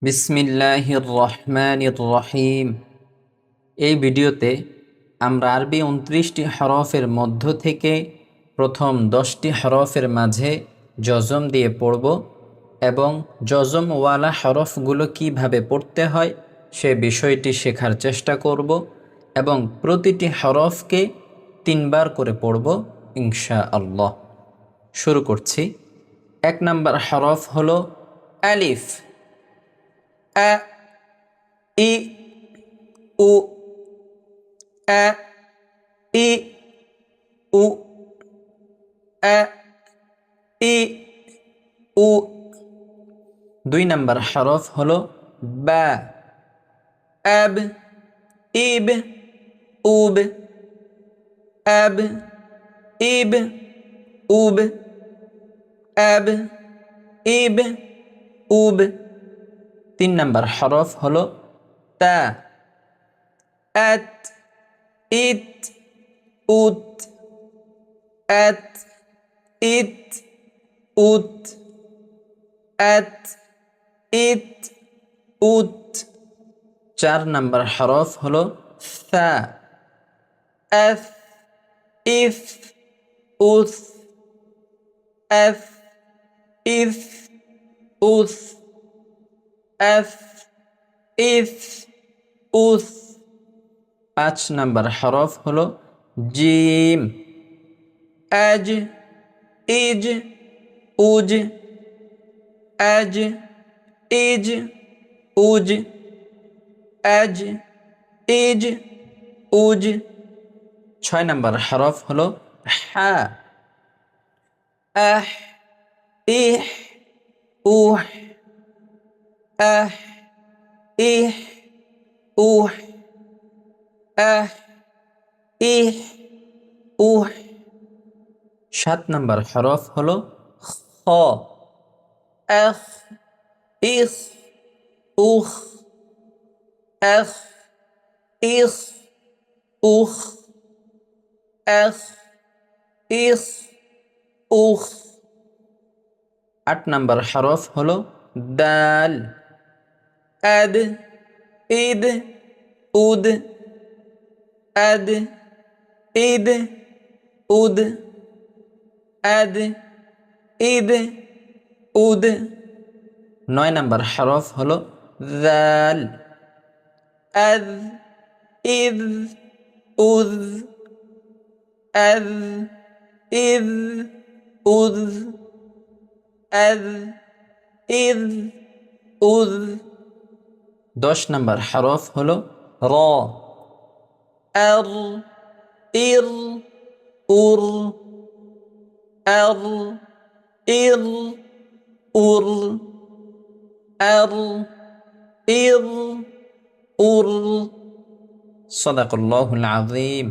বিসমিল্লাহির রহমানির রহিম। এই ভিডিওতে আমরা আরবি ২৯টি হরফের মধ্য থেকে প্রথম 10টি হরফের মাঝে জজম দিয়ে পড়ব এবং জজমওয়ালা হরফগুলো কিভাবে পড়তে হয় সে বিষয়টি শেখার চেষ্টা করব এবং প্রতিটি হরফকে 3 বার করে পড়ব ইনশাআল্লাহ। শুরু করছি। 1 নম্বর হরফ হলো আলিফ। আ ই উ আ ই উ আ ই উ। 2 নম্বর হরফ হলো বা। আব ইব উব আব ইব উব আব ইব উব। 3 নম্বর হরফ হলো তা। আত ইত উত আত ইত উত আত ইত উত। 4 নম্বর হরফ হলো সা। আফ ইফ উস আফ ইফ উস আফ ইফ উস। 5 নম্বর হরফ হলো জিম। আজ ইজ উজ আজ ইজ উজ আজ ইজ উজ। 6 নম্বর হরফ হলো হা। আহ ইহ উহ আহ ইহ উহ আহ ইহ উহ। 7 নম্বর হরফ হলো খ। আখ ইখ উখ আখ ইখ উখ আখ ইখ উখ। 8 নম্বর হরফ হলো দাল। আদ ইদ উদ আদ ইদ উদ আদ ইদ উদ। 9 নম্বর হরফ হলো জাল। আদ ইদ উদ আদ ইদ উদ আদ ইদ উদ। 10 নম্বর হরফ হলো র। আর ইর উর আর ইর উর আর ইর উর। সাদাকাল্লাহুল আযীম।